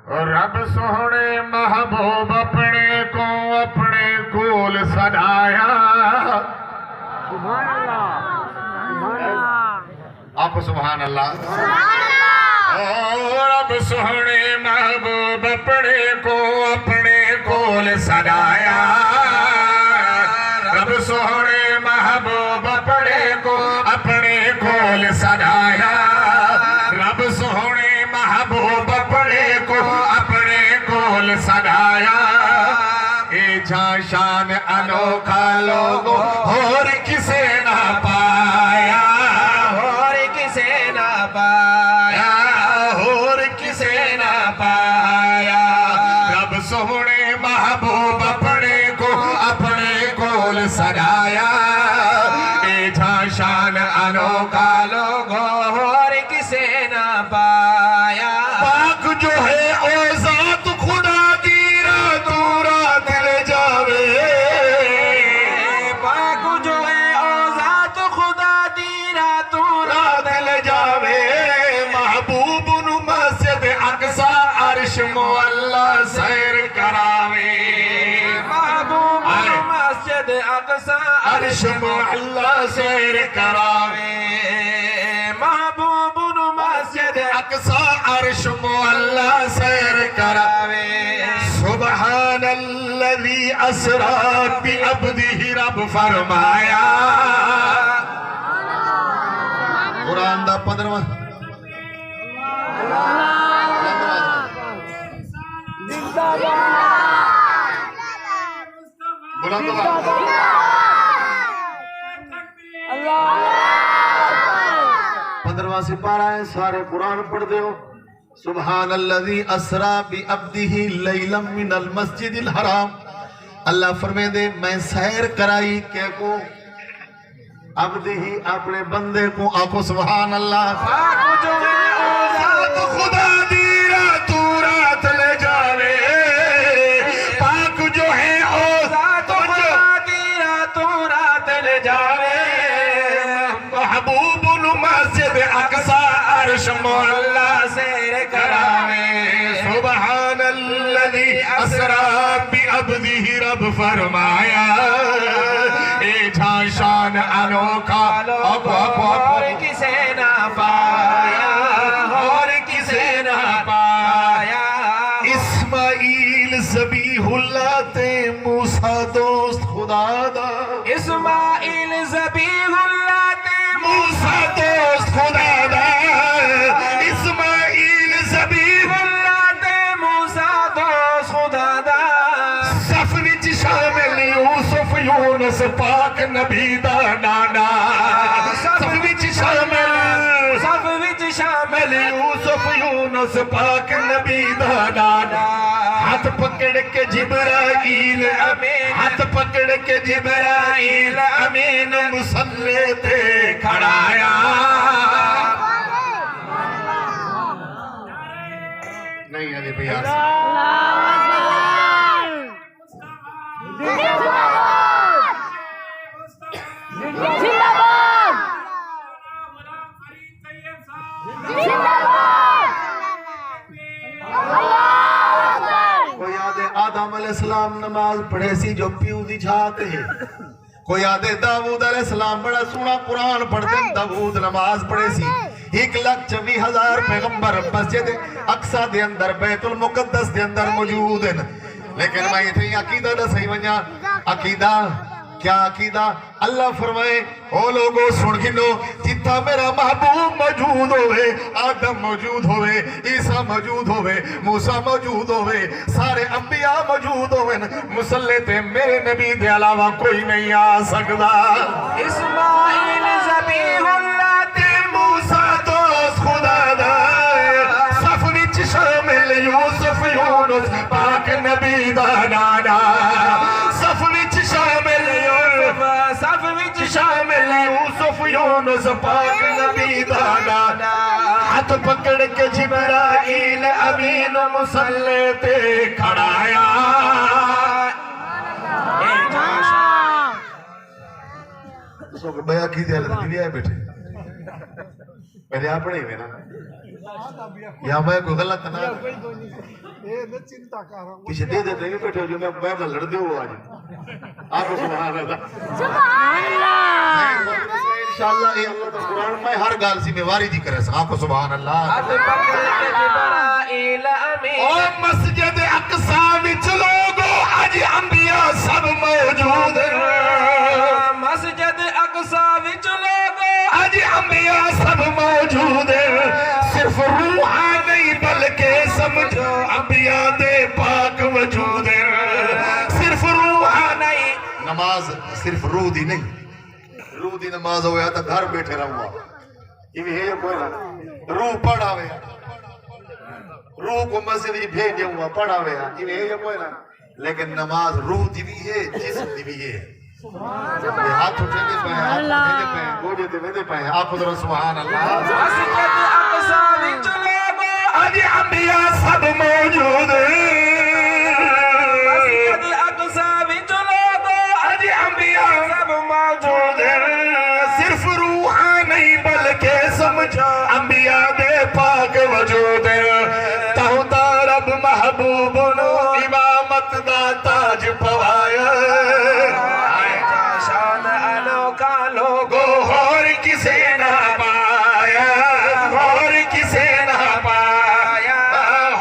رب سونے محبوب اپنے کول سجایا. سبحان اللہ آخو سبحان اللہ. رب سونے محبوب اپنے کول سجایا. رب سونے محبوب اپنے کول سجایا. رب سونے محبوب اپنے کول سجایا. اے جہاں شان انوکھا لوگوں اور کسے نہ پایا. اور کسے نہ پایا. اور کسے نہ پایا. رب سونے محبوب اپنے کول سجایا. اے جہاں شان انوکھا لوگوں اور کسے نہ پایا. پاک جو ہے او ذات خدا دی راتوں رات لے جاوے. پاک جو ہے او ذات خدا دی راتوں رات لے جاوے. محبوب نو مسجد اقصی عرش معلا سیر کراوے. محبوب مسجد اقصی عرش معلا سیر کراوے. محبوب مسجد اقصی عرش معلا سیر کراوے. سبحان الذی اسرا بعبدہ رب فرمایا. قرآن دا 15واں بلند آواز. 15واں سپارہ ہے. سارے قرآن پڑھ دیو. سبحان الذی اسرا بعبدہ لیلا من المسجد الحرام. اللہ فرمائے دے میں سیر کرائی کہ کو عبدہ اپنے بندے کو. آکو سبحان اللہ. پاک جو ہے او ذات خدا دی راتوں رات لے جاوے. پاک جو ہے او ذات خدا دی راتوں رات لے جاوے. محبوب مسجد اقصی عرش معلا سیر کراوے. سبحان الذی اسرا بعبدہ رب فرمایا. اے جہاں شان انوکھا اور کسے نہ پایا. اور کسے نہ پایا. اسماعیل ذبیح اللہ تے موسیٰ دوست خدا دا. اسماعیل ذبیح اللہ تے موسیٰ دوست خدا دا. اسماعیل ذبیح اللہ تے موسیٰ دوست خدا دا. صف وچ شامل یوسف یونس پاک نبی دا نانا. صف وچ شامل یوسف یونس پاک نبی دا نانا. ہاتھ پکڑ کے جبرائیل امین. ہاتھ پکڑ کے جبرائیل امین مصلی تے کھڑایا. نہیں علی بھیا کوئی یاد ہے آدم علیہ السلام نماز پڑھے سی جو پیو دی چھاتے ہیں. کوئی یاد ہے داؤد علیہ السلام بڑا سونا قرآن پڑھتے ہیں. داؤد نماز پڑھے سی. 1,24,000 پیغمبر مسجد اقصی دے اندر بیت المقدس دے اندر موجود ہیں. لیکن میں یہ تھی عقیدہ دا صحیح ونیا. عقیدہ کیا عقیدہ؟ اللہ فرمائے او لوگو سن گنو جتا میرا محبوب موجود ہوئے. آدم موجود ہوئے. عیسیٰ موجود ہوئے. موسیٰ موجود ہوئے. سارے انبیاء موجود ہوئے. مسلح تے میرے نبی دے علاوہ کوئی نہیں آ سکتا. اسماعیل ذبیح اللہ تے موسیٰ دوست خدا دا. صف وچ شامل یوسف یونس پاک نبی دا نانا. صف وچ شامل صف وچ شامل یوسف یونس پاک نبی دا نانا. ہاتھ پکڑ کے جبرائیل امین مصلی تے کھڑایا. بھیا کی دیا لگتی نہیں آئے بیٹھے میرے اپنے ہی میں نا یا میں کوئی غلط نہ پیچھے دے دیتے ہیں بیٹھے ہو جو میں نہ لڑ دے ہو آج آپ سبحان اللہ انشاءاللہ یہ اللہ تو قرآن میں ہر گال سی میں واری دی کرے آپ سبحان اللہ اور مسجد اقصی وچ لوگو اج انبیاء سب موجود ہیں مسجد اقصی وچ لوگو اج انبیاء سب موجود ہیں صرف روح نہیں بلکہ سمجھو انبیاء دے پاک وجود ہیں صرف روح نہیں نماز صرف روح دی نہیں روح دی نماز ہویا تو گھر بیٹھے رہوں یہ ہے کوئی نہ روح پڑھا ہویا روح کو مسجد ہی بھیج دوں پڑھا ہویا یہ ہے کوئی نہ لیکن نماز روح دی بھی ہے جسم دی بھی ہے ہاتھ اٹھنے پہ ہاتھ اٹھنے پہ گوڑے دے ویدے پہ آپ ادھر سبحان اللہ مسجد اقصی وچ لوگو اج انبیاء سب موجود ہیں مسجد اقصی وچ لوگو اج انبیاء سب موجود ہیں صرف روح نہیں بلکہ سمجھا انبیاء دے پاک وجود ہیں تہو رب محبوب نو امامت دا تاج پوایا شان انوکھا لوگو اور کسے نہ پایا اور کسے نہ پایا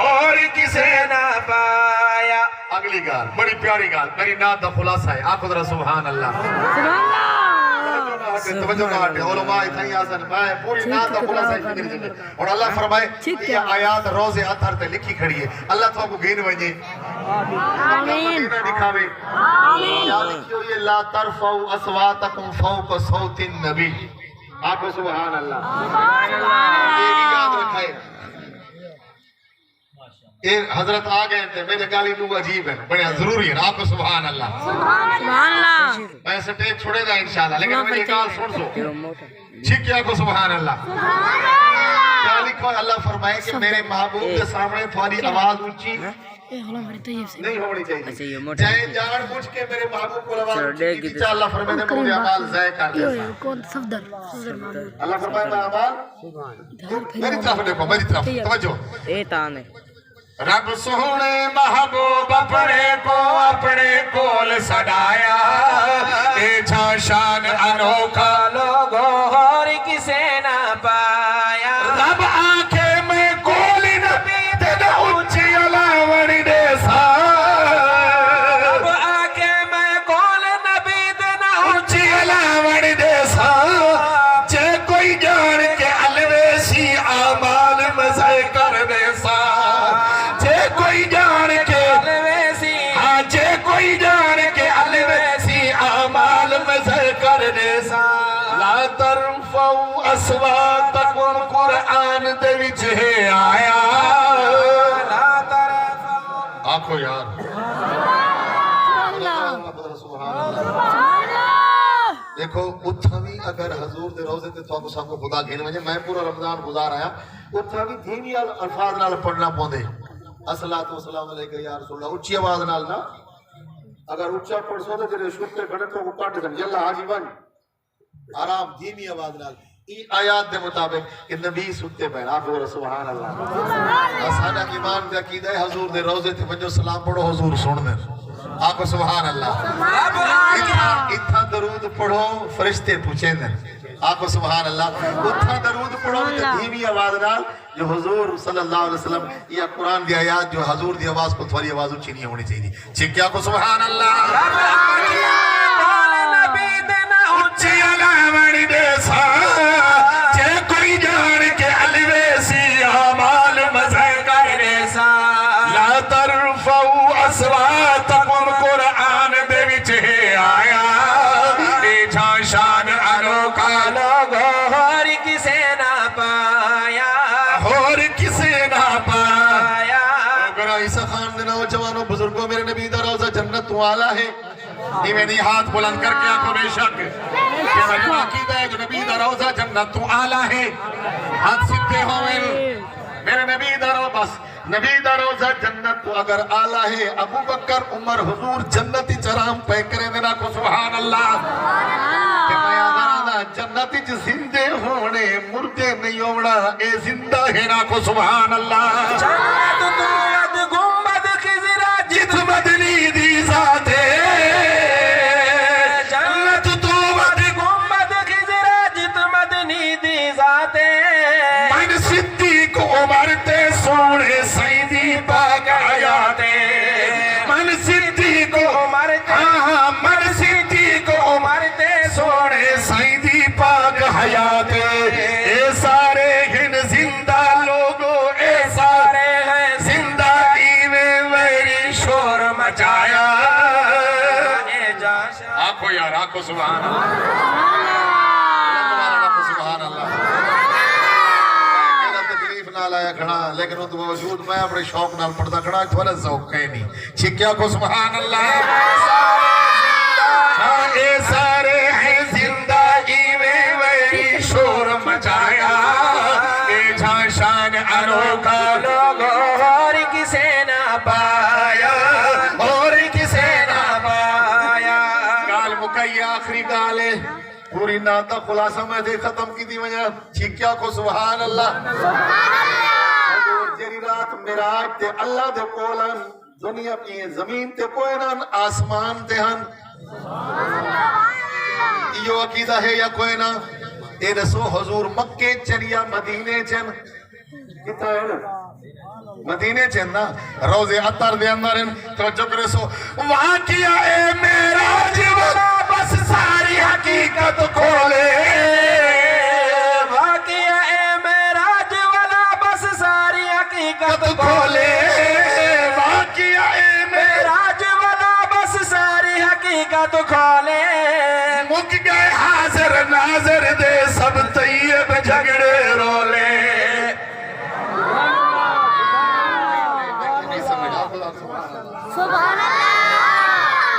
اور کسے نہ پایا اگلی گال بڑی پیاری گال میری نات دا خلاصہ ہے آپ ادھر سبحان اللہ توجہ نہ ہٹے علماء اتھائی آسن میں پوری نات دا خلاصہ ہے اور اللہ فرمائے یہ آیات روز اطہر تے لکھی کھڑی ہے اللہ تو آپ کو گین ونجے آمین دکھاوے یا لکھیو یہ لا ترفعوا اصواتکم فوق صوت النبی آپ کو سبحان اللہ یہ بھی یاد رکھائے یہ حضرت آ گئے تھے میرے گالی لوگ عجیب ہیں بڑے ضروری ہیں آپ کو سبحان اللہ میں سٹیج چھوڑے گا انشاءاللہ لیکن میری گال سن سو ٹھیک ہے آپ کو سبحان اللہ کیا لکھو اللہ فرمائے کہ میرے محبوب کے سامنے تھوڑی آواز اونچی نہیں ہونی چاہیے چاہے جان بوجھ کے میرے محبوب کو آواز اونچی کی اللہ فرمائے نے مجھے عمال ضائع کر دیا اللہ فرمائے میں عمال میری طرف دیکھو میری طرف توجہ رب سونے محبوب اپنے کول سڈایا اے چھا شان انوکھا لوگو اور کسے نہ پایا رب آنکھے میں کولی نبی تینا اونچی علاوڑ دے سا رب آنکھے میں کول نبی تینا اونچی علاوڑ دے سا جے کوئی جان کے الویسی آمال مزے کر دے سا جے کوئی جان کے الویسی آمال مزے کر دے سا لا ترفعوا اصواتکم قرآن دے وچ ہے آیا لا ترفعوا آنکھو یار دیکھو اتھاوی اگر حضور دے روزے تے تو سب کو خدا گھن وجے میں پورا رمضان گزار آیا اتھاوی دھیمی الفاظ نال پڑھنا پوندے الصلوۃ والسلام علیکہ یا رسول اللہ اونچی آواز نال نا اگر اونچا پڑھ سو تے جڑے شوتے کھڑے تو کٹ دین یلا حاجی بن آرام دھیمی آواز نال ای آیات دے مطابق کہ نبی ستے پہ آپ کو سبحان اللہ سادہ ایمان دے عقیدہ ہے حضور دے روزے تے وجو سلام پڑھو حضور سن دے آپ کو سبحان اللہ اتھا درود پڑھو فرشتے پوچھیں دیں آپ کو سبحان اللہ اتھا درود پڑھو دھیمی آواز نال جو حضور صلی اللہ علیہ وسلم یا قرآن دی آیات جو حضور دی آواز کو تھوڑی آواز اونچی نہیں ہونی چاہیے ٹھیک ہے آپ کو سبحان اللہ اونچی علاوڑ دے سا جے کوئی جان کے الویسی آمال مزے کر دے سا لا ترفعوا اصواتکم قرآن دے وچ ہے آیا اے چھا شان انوکھا لوگو اور کسے نہ پایا اور کسے نہ پایا اگر عیسیٰ خان دے نوجوانوں بزرگوں میرے نبی دا روزہ جنت تو آلہ ہے یہ میں نہیں ہاتھ بلند کر کے آنکھوں بے شک کہ میری عقیدہ ہے جو نبی دا روزہ جنت تو آلہ ہے ہاتھ سکتے ہوئے میرے نبی دا روزہ بس نبی دا روزہ جنت تو اگر آلہ ہے ابو بکر عمر حضور جنتی چرام پہ کرے دینا کو سبحان اللہ کہ میں آدھانا جنتی چ زندے ہونے مردے نہیں ہونا اے زندہ ہے نا کو سبحان اللہ جنت تو ید گم سیدی پاک حیاتے من صدیق کو مرتے من صدیق کو مرتے سونے سیدی پاک حیاتے اے سارے ہن زندہ لوگوں اے سارے ہیں زندہ ایویں میری شور مچایا اے جاشا آنکھو یار آنکھو سبحان اللہ سبحان اللہ تکلیف نہ لایا کھڑا لیکن ان باوجود میں اپنے شوق نال پڑھتا کھڑا تھوڑا ذوق کہیں نہیں چھکیا کو سبحان اللہ اے سارے ہیں زندہ ایویں میری شور مچایا اے جھاشان انوکھا لوگوں اور کسے نہ پایا اور کسے نہ پایا گال مکئی آخری گال ہے پوری ناتا خلاصہ میں دے ختم کی دی وجہ چھکیا کو سبحان اللہ حضور جری رات معراج تے اللہ دے کولن دنیا کی زمین تے کوئی نہ آسمان تے ہن یہ عقیدہ ہے یا کوئی نہ اے رسو حضور مکے چن یا مدینے چن کتا ہے نا مدینے چن نا روزے عطر دے اندر تو جب رسو واقعہ اے معراج والا بس ساری حقیقت کھولے واقعہ اے معراج والا بس ساری حقیقت کھولے واقعہ اے معراج والا بس ساری حقیقت کھولے مک گئے حاضر ناظر دے سب طیب جھگڑے رولے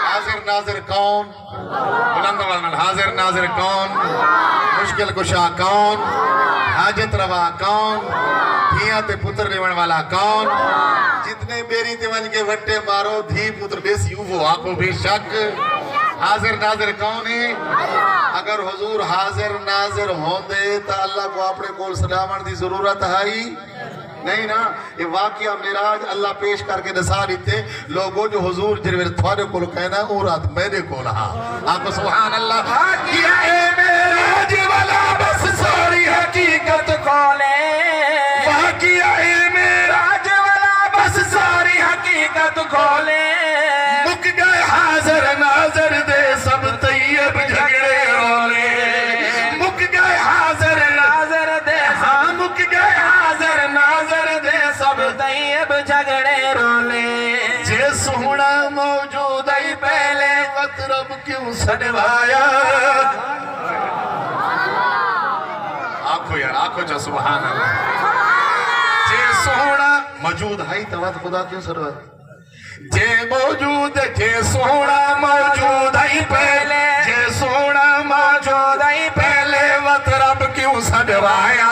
حاضر ناظر کون بلند والن حاضر ناظر کون مشکل کشا کون حاجت روا کون دھیاں تے پتر لیون والا کون جتنے بیری تے ون کے وٹے مارو دھی پتر بیس یوں وہ آنکھوں بے شک حاضر ناظر کون ہے اگر حضور حاضر ناظر ہوں دے تا اللہ کو اپنے کول سلامن دی ضرورت ہے نہیں نا یہ واقعہ معراج اللہ پیش کر کے نسا دیتے لوگوں جو حضور جنویر تھوڑے کول کہنا او رات میرے کول ہاں آپ کو سبحان اللہ واقعہ اے معراج والا بس ساری حقیقت کھولے واقعہ اے معراج والا بس ساری حقیقت کھولے مک گئے حاضر ناظر دے سب طیب جھگڑے رولے مک گئے حاضر ناظر دے ہاں مک گئے حاضر ناظر دے سب طیب جھگڑے رولے جے سونا موجود ہی پہلے مطرب کیوں سڑوایا آنکھو یار آنکھو جو سبحان اللہ جے سونا موجود ہے تو خدا کیوں سڑوایا جے موجود جے سونا موجود ہی پہلے جے سونا موجود ہی پہلے مطرب کیوں سڑوایا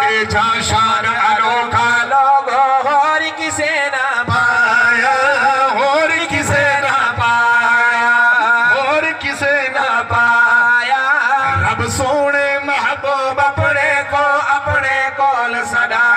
اے جھاشان انوکھا لوگوں اور کسے نہ پایا اور کسے نہ پایا اور کسے نہ پایا رب سونے محبوب اپنے کول صدا